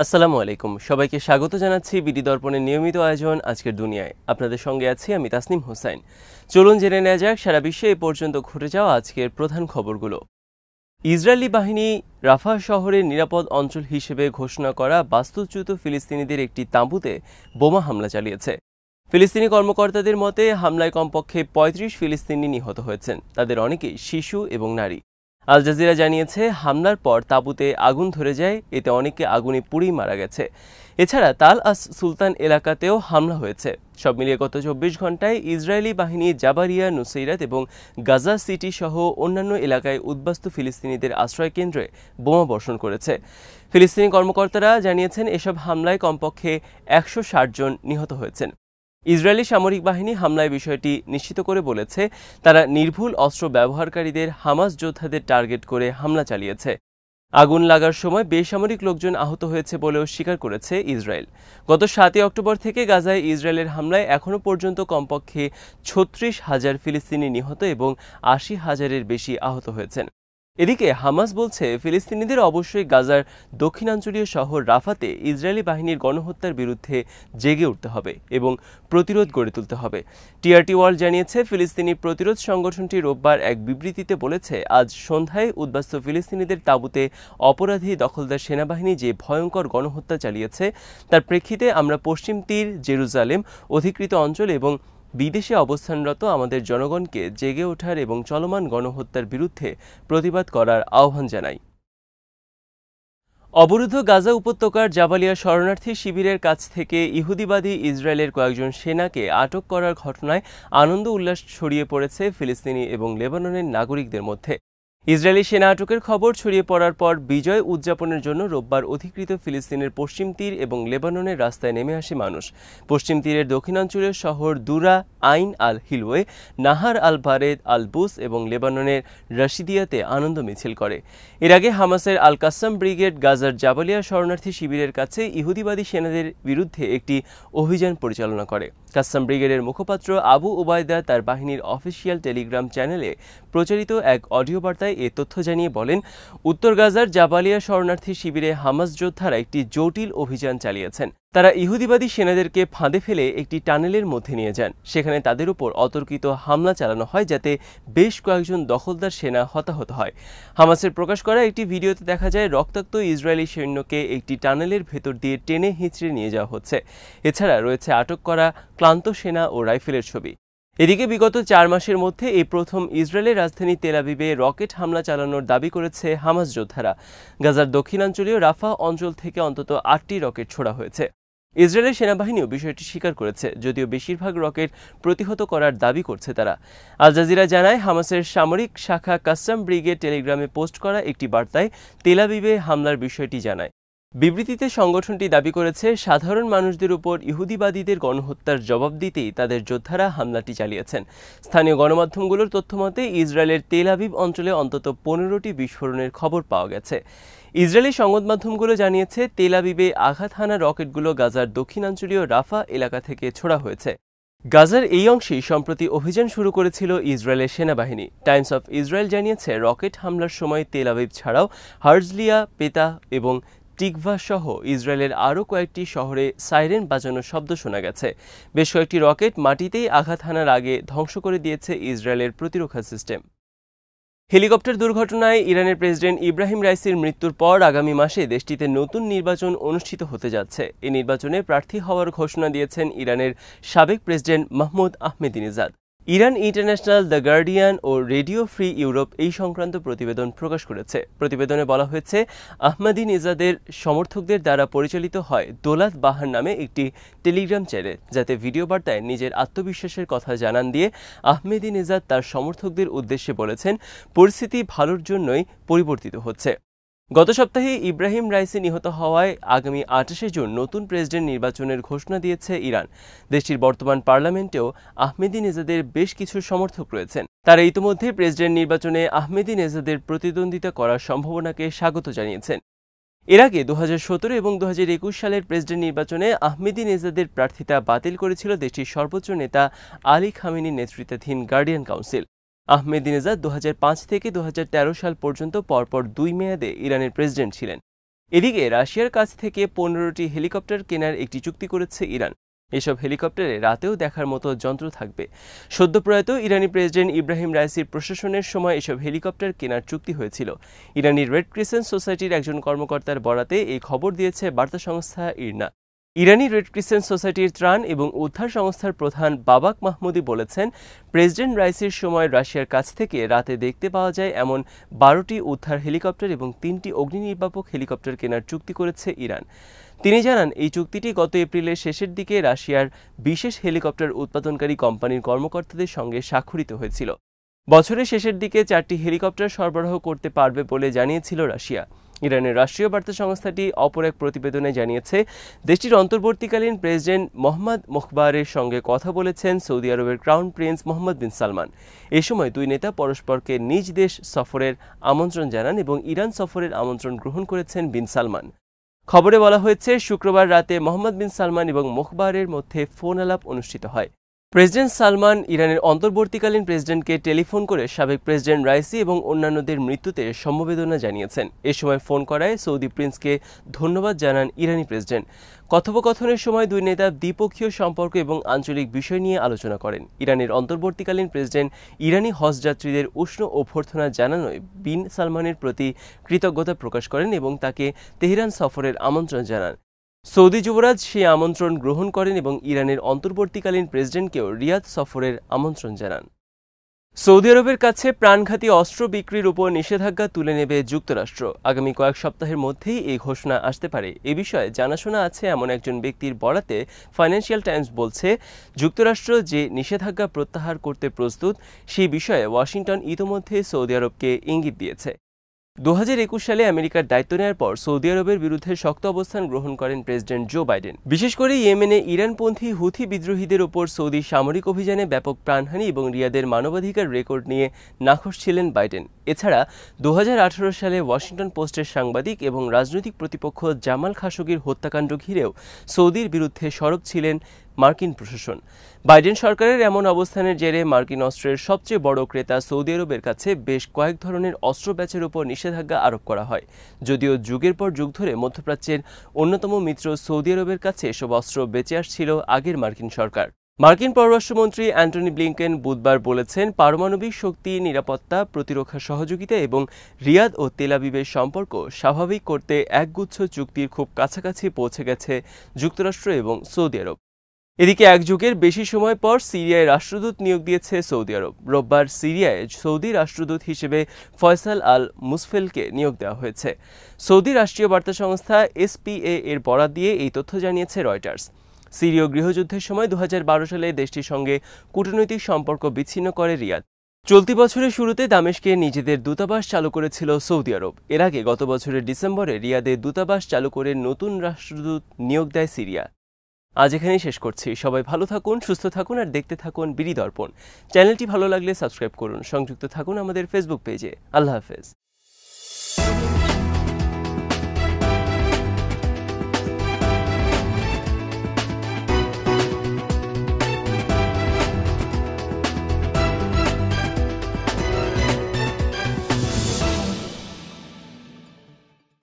আসসালামু আলাইকুম, সবাইকে স্বাগত জানাচ্ছি বিডি দর্পণের নিয়মিত আয়োজন আজকের দুনিয়ায়। আপনাদের সঙ্গে আছি আমি তাসনিম হোসাইন। চলুন জেনে নেওয়া যাক সারা বিশ্বে এ পর্যন্ত ঘটে যাওয়া আজকের প্রধান খবরগুলো। ইসরায়েলি বাহিনী রাফা শহরের নিরাপদ অঞ্চল হিসেবে ঘোষণা করা বাস্তুচ্যুত ফিলিস্তিনিদের একটি তাঁবুতে বোমা হামলা চালিয়েছে। ফিলিস্তিনি কর্মকর্তাদের মতে হামলায় কমপক্ষে ৩৫ ফিলিস্তিনি নিহত হয়েছেন, তাদের অনেকেই শিশু এবং নারী। আল জাজিরা জানিয়েছে হামলার পর তাঁবুতে আগুন ধরে যায়, এতে অনেকে আগুনে পুড়েই মারা গেছে। এছাড়া তাল আস সুলতান এলাকাতেও হামলা হয়েছে। সব মিলিয়ে গত ২৪ ঘন্টায় ইসরায়েলি বাহিনী জাবারিয়া, নুসৈরাত এবং গাজা সিটি সহ অন্যান্য এলাকায় উদ্বাস্তু ফিলিস্তিনিদের আশ্রয়কেন্দ্রে বোমা বর্ষণ করেছে। ফিলিস্তিনি কর্মকর্তারা জানিয়েছেন এসব হামলায় কমপক্ষে ১৬০ জন নিহত হয়েছেন। ইসরায়েলি সামরিক বাহিনী হামলায় বিষয়টি নিশ্চিত করে বলেছে তারা নির্ভুল অস্ত্র ব্যবহারকারীদের হামাস যোদ্ধাদের টার্গেট করে হামলা চালিয়েছে। আগুন লাগার সময় বেসামরিক লোকজন আহত হয়েছে বলেও স্বীকার করেছে ইসরায়েল। গত ৭ই অক্টোবর থেকে গাজায় ইসরায়েলের হামলায় এখনও পর্যন্ত কমপক্ষে ৩৬,০০০ ফিলিস্তিনি নিহত এবং ৮০,০০০-এর বেশি আহত হয়েছেন। এদিকে হামাস বলছে ফিলিস্তিনিদের অবশ্যই গাজার দক্ষিণাঞ্চলীয় শহর রাফাতে ইসরায়েলি বাহিনীর গণহত্যার বিরুদ্ধে জেগে উঠতে হবে এবং প্রতিরোধ গড়ে তুলতে হবে। টিআরটি ওয়ার্ল্ড জানিয়েছে ফিলিস্তিনি প্রতিরোধ সংগঠনটি রোববার এক বিবৃতিতে বলেছে আজ সন্ধ্যায় উদ্বাস্তু ফিলিস্তিনিদের তাঁবুতে অপরাধী দখলদার সেনাবাহিনী যে ভয়ঙ্কর গণহত্যা চালিয়েছে তার প্রেক্ষিতে আমরা পশ্চিম তীর, জেরুজালেম, অধিকৃত অঞ্চল এবং বিদেশে অবস্থানরত আমাদের জনগণকে জেগে ওঠার এবং চলমান গণহত্যার বিরুদ্ধে প্রতিবাদ করার আহ্বান জানাই। অবরুদ্ধ গাজা উপত্যকার জাবালিয়া শরণার্থী শিবিরের কাছ থেকে ইহুদিবাদী ইসরায়েলের কয়েকজন সেনাকে আটক করার ঘটনায় আনন্দ উল্লাস ছড়িয়ে পড়েছে ফিলিস্তিনি এবং লেবাননের নাগরিকদের মধ্যে। ইসরায়েলি সেনা আটকের খবর ছড়িয়ে পড়ার পর বিজয় উদযাপনের জন্য রোববার অধিকৃত ফিলিস্তিনের পশ্চিম তীর এবং লেবাননের রাস্তায় নেমে আসে মানুষ। পশ্চিম তীরের দক্ষিণাঞ্চলীয় শহর দুরা, আইন আল হিলওয়ে, নাহার আল বারেদ, আল বুস এবং লেবাননের রাশিদিয়াতে আনন্দ মিছিল করে। এর আগে হামাসের আল কাসাম ব্রিগেড গাজার জাবালিয়া শরণার্থী শিবিরের কাছে ইহুদিবাদী সেনাদের বিরুদ্ধে একটি অভিযান পরিচালনা করে। কাসাম ব্রিগেডের মুখপাত্র আবু উবায়দা তার বাহিনীর অফিসিয়াল টেলিগ্রাম চ্যানেলে প্রচারিত এক অডিও বার্তায় এ তথ্য জানিয়ে বলেন, উত্তর গাজার জাবালিয়া শরণার্থী শিবিরে হামাস যোদ্ধারা একটি জটিল অভিযান চালিয়েছেন। তারা ইহুদিবাদী সেনাদেরকে ফাঁদে ফেলে একটি টানেলের মধ্যে নিয়ে যান। সেখানে তাদের উপর অতর্কিত হামলা চালানো হয় যাতে বেশ কয়েকজন দখলদার সেনা হতাহত হয়। হামাসের প্রকাশ করা একটি ভিডিওতে দেখা যায় রক্তাক্ত ইসরায়েলি সৈন্যকে একটি টানেলের ভেতর দিয়ে টেনে হিঁচড়ে নিয়ে যাওয়া হচ্ছে। এছাড়া রয়েছে আটক করা ক্লান্ত সেনা ও রাইফেলের ছবি। এদিকে বিগত ৪ মাসের মধ্যে এই প্রথম ইসরায়েলের রাজধানী তেল আবিবে রকেট হামলা চালানোর দাবি করেছে হামাস যোদ্ধারা। গাজার দক্ষিণাঞ্চলীয় রাফা অঞ্চল থেকে অন্তত ৮টি রকেট ছোড়া হয়েছে। ইসরায়েলের সেনাবাহিনীও বিষয়টি স্বীকার করেছে, যদিও বেশিরভাগ রকেট প্রতিহত করার দাবি করছে তারা। আল জাজিরা জানায় হামাসের সামরিক শাখা কাসাম ব্রিগেড টেলিগ্রামে পোস্ট করা একটি বার্তায় তেল আবিবে হামলার বিষয়টি জানায়। বিবৃতিতে সংগঠনটি দাবি করেছে সাধারণ মানুষদের উপর ইহুদিবাদীদের গণহত্যার জবাব দিতেই তাদের যোদ্ধারা হামলাটি চালিয়েছেন। স্থানীয় গণমাধ্যমগুলোর তথ্যমতে ইসরায়েলের তেল আবিব অঞ্চলে অন্তত ১৫টি বিস্ফোরণের খবর পাওয়া গেছে। ইসরায়েলি সংবাদ মাধ্যমগুলো জানিয়েছে তেল আবিবে আঘাত হানা রকেটগুলো গাজার দক্ষিণাঞ্চলীয় রাফা এলাকা থেকে ছোড়া হয়েছে। গাজার এই অংশেই সম্প্রতি অভিযান শুরু করেছিল ইসরায়েলের সেনাবাহিনী। টাইমস অফ ইসরায়েল জানিয়েছে রকেট হামলার সময় তেল আবিব ছাড়াও হার্জলিয়া, পেতা এবং টিকভা সহ ইসরায়েলের আরও কয়েকটি শহরে সাইরেন বাজানোর শব্দ শোনা গেছে। বেশ কয়েকটি রকেট মাটিতেই আঘাত হানার আগে ধ্বংস করে দিয়েছে ইসরায়েলের প্রতিরক্ষা সিস্টেম। হেলিকপ্টার দুর্ঘটনায় ইরানের প্রেসিডেন্ট ইব্রাহিম রাইসির মৃত্যুর পর আগামী মাসে দেশটিতে নতুন নির্বাচন অনুষ্ঠিত হতে যাচ্ছে। এই নির্বাচনে প্রার্থী হওয়ার ঘোষণা দিয়েছেন ইরানের সাবেক president Mahmoud Ahmadinejad. Iran international, the Guardian ও রেডিও ফ্রি ইউরোপ এই সংক্রান্ত প্রতিবেদন প্রকাশ করেছে। প্রতিবেদনে বলা হয়েছে আহমেদিনেজাদের সমর্থকদের দ্বারা পরিচালিত হয় দোলাত বাহার নামে একটি টেলিগ্রাম চ্যানেল, যাতে ভিডিও বার্তায় নিজের আত্মবিশ্বাসের কথা জানান দিয়ে আহমেদিনেজাদ তার সমর্থকদের উদ্দেশ্যে বলেছেন পরিস্থিতি ভালোর জন্যই পরিবর্তিত হচ্ছে। গত সপ্তাহে ইব্রাহিম রাইসি নিহত হওয়ায় আগামী ২৮শে জুন নতুন প্রেসিডেন্ট নির্বাচনের ঘোষণা দিয়েছে ইরান। দেশটির বর্তমান পার্লামেন্টেও আহমেদিনেজাদের বেশ কিছু সমর্থক রয়েছেন। তারা ইতিমধ্যে প্রেসিডেন্ট নির্বাচনে আহমেদিনেজাদের প্রতিদ্বন্দ্বিতা করার সম্ভাবনাকে স্বাগত জানিয়েছেন। এর আগে ২০১৭ এবং ২০২১ সালের প্রেসিডেন্ট নির্বাচনে আহমেদিনেজাদের প্রার্থিতা বাতিল করেছিল দেশটির সর্বোচ্চ নেতা আলী খামেনির নেতৃত্বাধীন গার্ডিয়ান কাউন্সিল। আহমেদিনেজাদ ২০০৫ থেকে ২০১৩ সাল পর্যন্ত পরপর ২ মেয়াদে ইরানের প্রেসিডেন্ট ছিলেন। এদিকে রাশিয়ার কাছ থেকে 15টি হেলিকপ্টার কেনার একটি চুক্তি করেছে ইরান। এসব হেলিকপ্টারে রাতেও দেখার মতো যন্ত্র থাকবে। সদ্যপ্রয়াত ইরানি প্রেসিডেন্ট ইব্রাহিম রাইসির প্রশাসনের সময় এসব হেলিকপ্টার কেনার চুক্তি হয়েছিল। ইরানি রেড ক্রিসেন্ট সোসাইটির একজন কর্মকর্তার বরাতে এই খবর দিয়েছে বার্তা সংস্থা ইরনা। ইরানি রেড ক্রিসেন্ট সোসাইটির ত্রাণ এবং উদ্ধার সংস্থার প্রধান বাবাক মাহমুদি বলেছেন, প্রেসিডেন্ট রাইসির সময় রাশিয়ার কাছ থেকে রাতে দেখতে পাওয়া যায় এমন 12টি উদ্ধার হেলিকপ্টার এবং 3টি অগ্নিনির্বাপক হেলিকপ্টার কেনার চুক্তি করেছে ইরান। তিনি জানান, এই চুক্তিটি গত এপ্রিলের শেষের দিকে রাশিয়ার বিশেষ হেলিকপ্টার উৎপাদনকারী কোম্পানির কর্মকর্তাদের সঙ্গে স্বাক্ষরিত হয়েছিল। বছরের শেষের দিকে 4টি হেলিকপ্টার সরবরাহ করতে পারবে বলে জানিয়েছিল রাশিয়া। ইরানের রাষ্ট্রীয় বার্তা সংস্থাটি অপর এক প্রতিবেদনে জানিয়েছে, দেশটির অন্তর্বর্তীকালীন প্রেসিডেন্ট মোহাম্মদ মোখবারের সঙ্গে কথা বলেছেন সৌদি আরবের ক্রাউন প্রিন্স মোহাম্মদ বিন সালমান। এ সময় দুই নেতা পরস্পরকে নিজ দেশ সফরের আমন্ত্রণ জানান এবং ইরান সফরের আমন্ত্রণ গ্রহণ করেছেন বিন সালমান। খবরে বলা হয়েছে, শুক্রবার রাতে মোহাম্মদ বিন সালমান এবং মোখবারের মধ্যে ফোন আলাপ অনুষ্ঠিত হয়। প্রেসিডেন্ট সালমান ইরানের অন্তর্বর্তীকালীন প্রেসিডেন্টকে টেলিফোন করে সাবেক প্রেসিডেন্ট রাইসি এবং অন্যান্যদের মৃত্যুতে সমবেদনা জানিয়েছেন। এ সময় ফোন করায় সৌদি প্রিন্সকে ধন্যবাদ জানান ইরানি প্রেসিডেন্ট। কথোপকথনের সময় দুই নেতা দ্বিপক্ষীয় সম্পর্ক এবং আঞ্চলিক বিষয় নিয়ে আলোচনা করেন। ইরানের অন্তর্বর্তীকালীন প্রেসিডেন্ট ইরানি হজযাত্রীদের উষ্ণ অভ্যর্থনা জানানোয় বিন সালমানের প্রতি কৃতজ্ঞতা প্রকাশ করেন এবং তাকে তেহরান সফরের আমন্ত্রণ জানান। সৌদি যুবরাজ সেই আমন্ত্রণ গ্রহণ করেন এবং ইরানের অন্তর্বর্তীকালীন প্রেসিডেন্টকেও রিয়াদ সফরের আমন্ত্রণ জানান। সৌদি আরবের কাছে প্রাণঘাতী অস্ত্র বিক্রির উপর নিষেধাজ্ঞা তুলে নেবে যুক্তরাষ্ট্র। আগামী কয়েক সপ্তাহের মধ্যেই এই ঘোষণা আসতে পারে। এ বিষয়ে জানাশোনা আছে এমন একজন ব্যক্তির বরাতে ফাইন্যান্সিয়াল টাইমস বলছে, যুক্তরাষ্ট্র যে নিষেধাজ্ঞা প্রত্যাহার করতে প্রস্তুত সেই বিষয়ে ওয়াশিংটন ইতোমধ্যে সৌদি আরবকে ইঙ্গিত দিয়েছে। 2021 সালে আমেরিকার দায়িত্ব নেওয়ার পর সৌদি আরবের বিরুদ্ধে শক্ত অবস্থান গ্রহণ করেন প্রেসিডেন্ট জো বাইডেন। বিশেষ করে ইয়েমেনে ইরানপন্থী হুথি বিদ্রোহীদের ওপর সৌদি সামরিক অভিযানে ব্যাপক প্রাণহানি এবং রিয়াদের মানবাধিকার রেকর্ড নিয়ে নাখোশ ছিলেন বাইডেন। এছাড়া 2018 সালে ওয়াশিংটন পোস্টের সাংবাদিক এবং রাজনৈতিক প্রতিপক্ষ জামাল খাশোগির হত্যাকাণ্ড ঘিরেও সৌদির বিরুদ্ধে সরব ছিলেন মার্কিন প্রশাসন। বাইডেন সরকারের এমন অবস্থানের জেরে মার্কিন অস্ত্রের সবচেয়ে বড় ক্রেতা সৌদি আরবের কাছে বেশ কয়েক ধরনের অস্ত্র ব্যাচের উপর নিষেধাজ্ঞা আরোপ করা হয়। যদিও যুগের পর যুগ ধরে মধ্যপ্রাচ্যের অন্যতম মিত্র সৌদি আরবের কাছে এসব অস্ত্র বেঁচে আসছিল আগের মার্কিন সরকার। মার্কিন পররাষ্ট্রমন্ত্রী অ্যান্টনি ব্লিংকেন বুধবার বলেছেন, পারমাণবিক শক্তি, নিরাপত্তা, প্রতিরক্ষা সহযোগিতা এবং রিয়াদ ও তেল আবিবের সম্পর্ক স্বাভাবিক করতে একগুচ্ছ চুক্তির খুব কাছাকাছি পৌঁছে গেছে যুক্তরাষ্ট্র এবং সৌদি আরব। এদিকে এক যুগের বেশি সময় পর সিরিয়ায় রাষ্ট্রদূত নিয়োগ দিয়েছে সৌদি আরব। রোববার সিরিয়ায় সৌদি রাষ্ট্রদূত হিসেবে ফয়সাল আল মুসফেলকে নিয়োগ দেওয়া হয়েছে। সৌদি রাষ্ট্রীয় বার্তা সংস্থা SPA এর বরাত দিয়ে এই তথ্য জানিয়েছে রয়টার্স। সিরীয় গৃহযুদ্ধের সময় 2012 সালে দেশটির সঙ্গে কূটনৈতিক সম্পর্ক বিচ্ছিন্ন করে রিয়াদ। চলতি বছরের শুরুতে দামেস্কে নিজেদের দূতাবাস চালু করেছিল সৌদি আরব। এর আগে গত বছরের ডিসেম্বরে রিয়াদে দূতাবাস চালু করে নতুন রাষ্ট্রদূত নিয়োগ দেয় সিরিয়া। আজ এখানেই শেষ করছি। সবাই ভালো থাকুন, সুস্থ থাকুন আর দেখতে থাকুন বিডি দর্পণ। চ্যানেলটি ভালো লাগলে সাবস্ক্রাইব করুন। সংযুক্ত থাকুন আমাদের ফেসবুক পেজে। আল্লাহ হাফেজ।